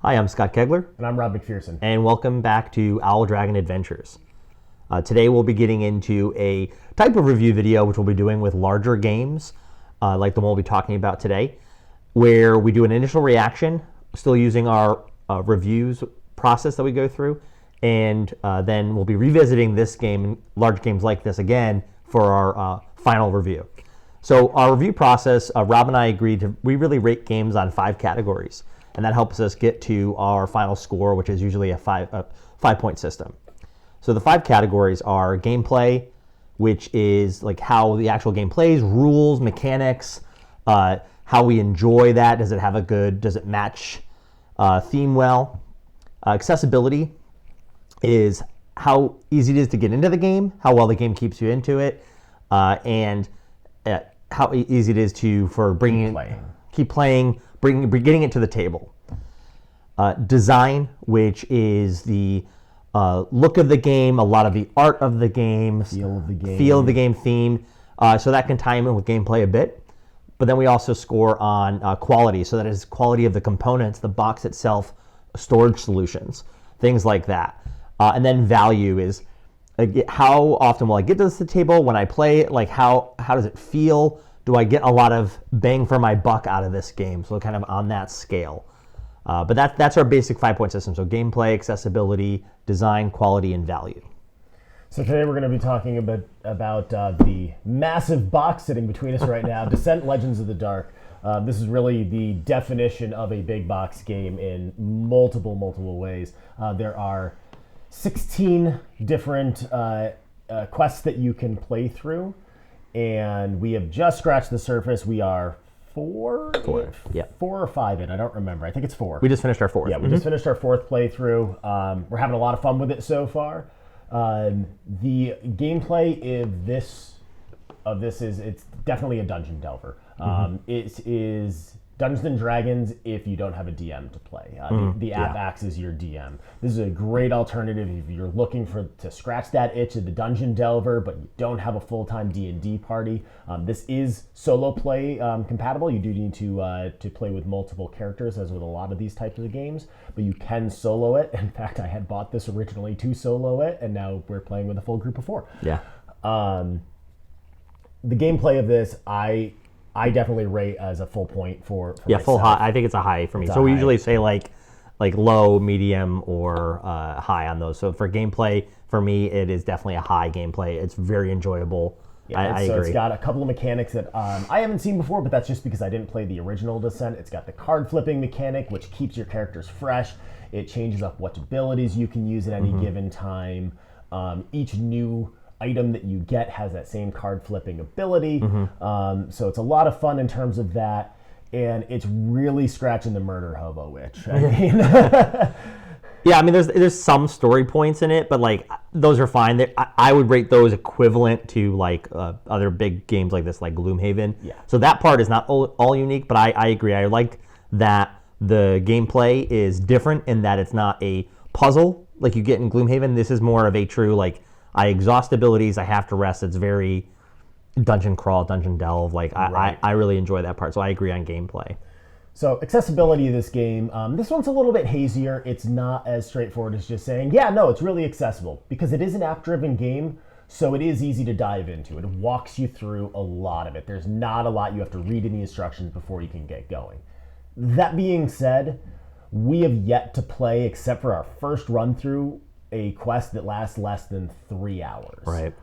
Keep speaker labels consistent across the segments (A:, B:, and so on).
A: Hi, I'm Scott Kegler.
B: And I'm Rob MacPherson.
A: And welcome back to Owl Dragon Adventures. Today we'll be getting into a type of review video which we'll be doing with larger games, like the one we'll be talking about today, where we do an initial reaction, still using our reviews process that we go through, and then we'll be revisiting this game, large games like this again, for our final review. So our review process, Rob and I agreed we really rate games on 5 categories. And that helps us get to our final score, which is usually a five-point system. So the 5 categories are gameplay, which is like how the actual game plays, rules, mechanics, how we enjoy that. Does it match theme well? Accessibility is how easy it is to get into the game, how well the game keeps you into it, and how easy it is keep playing, getting it to the table. Design, which is the look of the game, a lot of the art of the game,
B: feel of the game
A: theme. So that can tie in with gameplay a bit. But then we also score on quality. So that is quality of the components, the box itself, storage solutions, things like that. And then value is how often will I get to the table when I play it? Like how does it feel? Do I get a lot of bang for my buck out of this game? So kind of on that scale. But that's our basic 5-point system. So gameplay, accessibility, design, quality, and value.
B: So today we're going to be talking about the massive box sitting between us right now, Descent: Legends of the Dark. This is really the definition of a big box game in multiple ways. There are 16 different quests that you can play through. And we have just scratched the surface. We are four or five in. I don't remember. I think it's 4.
A: We just finished our 4th.
B: Yeah, we just finished our 4th playthrough. We're having a lot of fun with it so far. The gameplay of this is it's definitely a dungeon delver. It is Dungeons & Dragons if you don't have a DM to play. The app acts as your DM. This is a great alternative if you're looking to scratch that itch of the dungeon delver, but you don't have a full-time D&D party. This is solo play compatible. You do need to play with multiple characters, as with a lot of these types of games, but you can solo it. In fact, I had bought this originally to solo it, and now we're playing with a full group of 4.
A: Yeah.
B: The gameplay of this, I definitely rate as a full point for
A: yeah,
B: myself.
A: Full high. I think it's a high for me. So we usually say like low, medium, or high on those. So for gameplay, for me, it is definitely a high gameplay. It's very enjoyable.
B: Yeah,
A: I
B: so
A: agree.
B: It's got a couple of mechanics that I haven't seen before, but that's just because I didn't play the original Descent. It's got the card flipping mechanic, which keeps your characters fresh. It changes up what abilities you can use at any given time. Each new item that you get has that same card flipping ability. So it's a lot of fun in terms of that, and it's really scratching the murder hobo itch. I mean,
A: yeah, I mean, there's some story points in it, but like those are fine. I would rate those equivalent to like other big games like this, like Gloomhaven.
B: Yeah.
A: So that part is not all unique, but I agree. I like that the gameplay is different in that it's not a puzzle like you get in Gloomhaven. This is more of a true like I exhaust abilities, I have to rest. It's very dungeon crawl, dungeon delve. Like
B: Right.
A: I really enjoy that part. So I agree on gameplay.
B: So accessibility of this game, this one's a little bit hazier. It's not as straightforward as just saying, yeah, no, it's really accessible, because it is an app-driven game, so it is easy to dive into. It walks you through a lot of it. There's not a lot you have to read in the instructions before you can get going. That being said, we have yet to play, except for our first run-through, a quest that lasts less than 3 hours.
A: Right.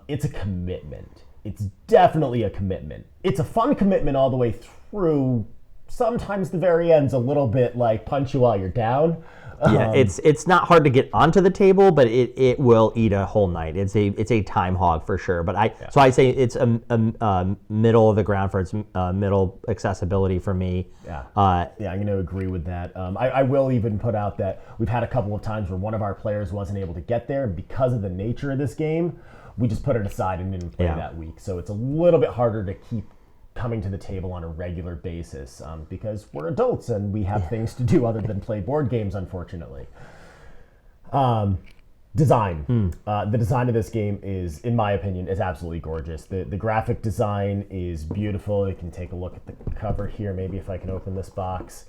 B: It's a commitment. It's definitely a commitment. It's a fun commitment all the way through. Sometimes the very end's a little bit like punch you while you're down.
A: Yeah, it's not hard to get onto the table, but it will eat a whole night. It's a time hog for sure. But so I say it's a middle of the ground for its middle accessibility for me.
B: Yeah, I'm going to agree with that. I will even put out that we've had a couple of times where one of our players wasn't able to get there, and because of the nature of this game, we just put it aside and didn't play that week. So it's a little bit harder to keep coming to the table on a regular basis because we're adults and we have things to do other than play board games, unfortunately. Design. The design of this game is, in my opinion, is absolutely gorgeous. The graphic design is beautiful. You can take a look at the cover here, maybe if I can open this box.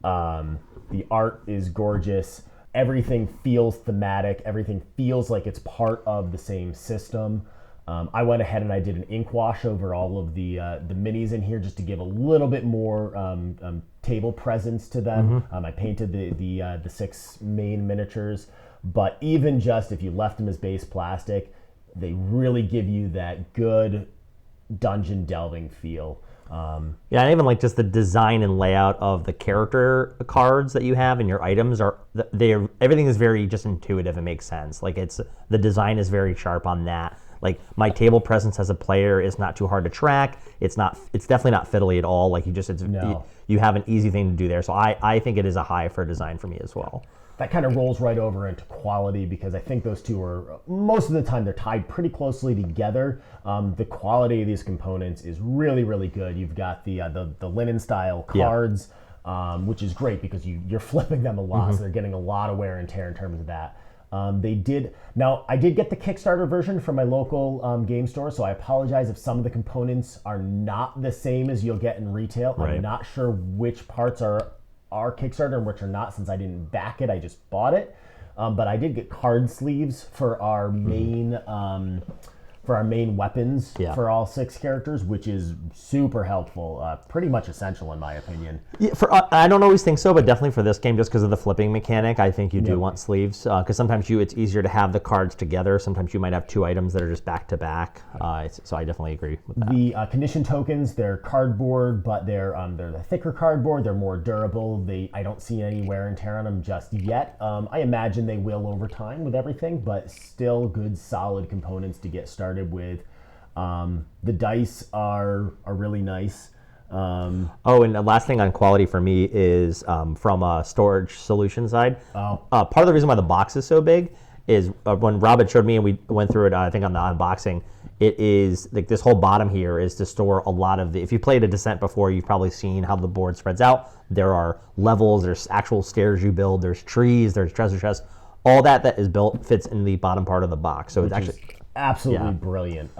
B: The art is gorgeous. Everything feels thematic. Everything feels like it's part of the same system. I went ahead and I did an ink wash over all of the minis in here just to give a little bit more table presence to them. I painted the 6 main miniatures, but even just if you left them as base plastic, they really give you that good dungeon delving feel.
A: Yeah, and even like just the design and layout of the character cards that you have and your items everything is very just intuitive and makes sense. Like the design is very sharp on that. Like my table presence as a player is not too hard to track. It's definitely not fiddly at all. Like you have an easy thing to do there. So I think it is a high for design for me as well.
B: That kind of rolls right over into quality because I think those two are, most of the time, they're tied pretty closely together. The quality of these components is really, really good. You've got the linen style cards, which is great because you're flipping them a lot, so they're getting a lot of wear and tear in terms of that. I did get the Kickstarter version from my local game store, so I apologize if some of the components are not the same as you'll get in retail.
A: Right.
B: I'm not sure which parts are Kickstarter and which are not, since I didn't back it, I just bought it. But I did get card sleeves for our main weapons for all 6 characters, which is super helpful, pretty much essential in my opinion.
A: Yeah, I don't always think so, but definitely for this game, just because of the flipping mechanic, I think you do want sleeves. Because sometimes it's easier to have the cards together. Sometimes you might have 2 items that are just back to back. So I definitely agree with that.
B: The condition tokens, they're cardboard, but they're the thicker cardboard. They're more durable. I don't see any wear and tear on them just yet. I imagine they will over time with everything, but still good, solid components to get started with. The dice are really nice. And
A: the last thing on quality for me is from a storage solution side. Part of the reason why the box is so big is when Rob had showed me and we went through it, I think on the unboxing, it is like this whole bottom here is to store a lot of if you played a Descent before, you've probably seen how the board spreads out. There are levels, there's actual stairs you build, there's trees, there's treasure chests. All that is built fits in the bottom part of the box. So it's actually
B: absolutely brilliant.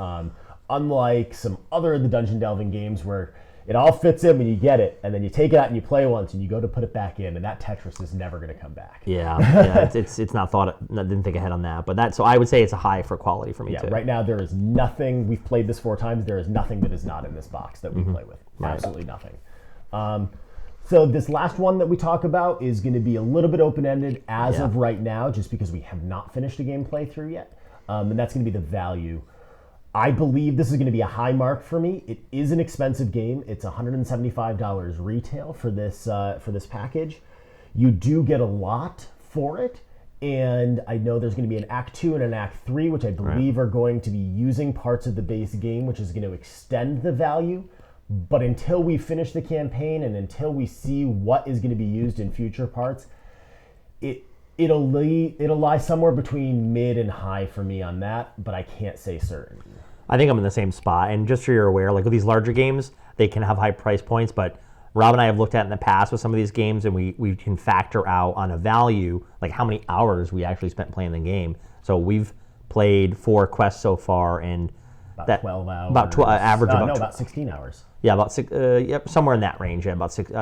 B: Unlike some other of the dungeon delving games where it all fits in when you get it, and then you take it out and you play once, and you go to put it back in, and that Tetris is never going to come back.
A: It's not thought. I didn't think ahead on that, but so I would say it's a high for quality for me too.
B: Right now there is nothing. We've played this 4 times. There is nothing that is not in this box that we play with.
A: Right.
B: Absolutely nothing. So this last one that we talk about is going to be a little bit open-ended as of right now, just because we have not finished a game playthrough yet, and that's going to be the value. I believe this is going to be a high mark for me. It is an expensive game. It's $175 retail for this package. You do get a lot for it, and I know there's going to be an Act 2 and an Act 3, which I believe are going to be using parts of the base game, which is going to extend the value. But until we finish the campaign and until we see what is going to be used in future parts, it'll lie somewhere between mid and high for me on that, but I can't say certain.
A: I think I'm in the same spot, and just so you're aware, like with these larger games, they can have high price points, but Rob and I have looked at in the past with some of these games, and we can factor out on a value, like how many hours we actually spent playing the game. So we've played 4 quests so far, and
B: about 12 hours.
A: About
B: 16 hours.
A: Yeah, about 6. Somewhere in that range. Yeah, about 6,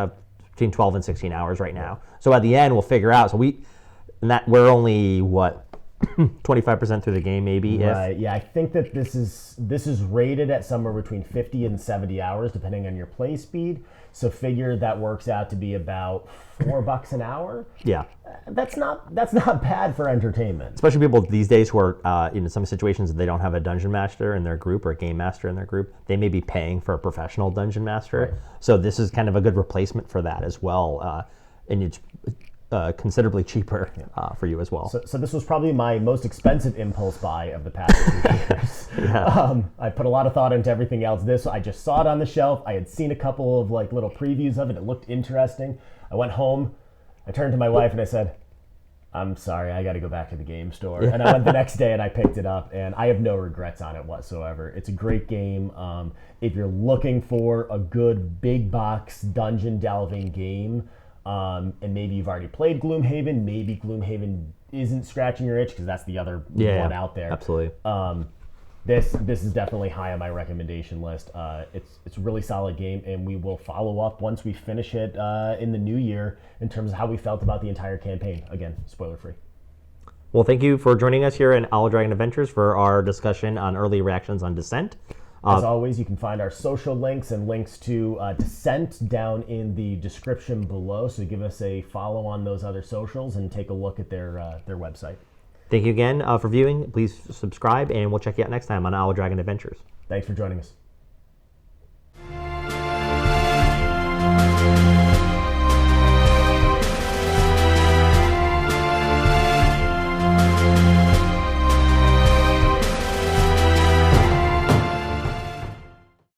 A: between 12 and 16 hours right now. So at the end, we'll figure out. So we're only 25% through the game, maybe.
B: Right. Yeah, I think that this is rated at somewhere between 50 and 70 hours, depending on your play speed. So figure that works out to be about $4 an hour.
A: Yeah.
B: That's not bad for entertainment.
A: Especially people these days who are in some situations they don't have a dungeon master in their group or a game master in their group. They may be paying for a professional dungeon master. Right. So this is kind of a good replacement for that as well. And it's considerably cheaper for you as well.
B: So this was probably my most expensive impulse buy of the past 2 years. I put a lot of thought into everything else. I just saw it on the shelf. I had seen a couple of little previews of it. It looked interesting. I went home. I turned to my wife and I said, I'm sorry, I got to go back to the game store. And I went the next day and I picked it up, and I have no regrets on it whatsoever. It's a great game. If you're looking for a good big box dungeon delving game, and maybe you've already played Gloomhaven, maybe Gloomhaven isn't scratching your itch because that's the other one out there.
A: Absolutely.
B: this is definitely high on my recommendation list. It's a really solid game, and we will follow up once we finish it in the new year in terms of how we felt about the entire campaign. Again, spoiler free.
A: Well, thank you for joining us here in Owl Dragon Adventures for our discussion on early reactions on Descent.
B: As always, you can find our social links and links to Descent down in the description below. So give us a follow on those other socials and take a look at their website.
A: Thank you again for viewing. Please subscribe, and we'll check you out next time on Owl Dragon Adventures.
B: Thanks for joining us.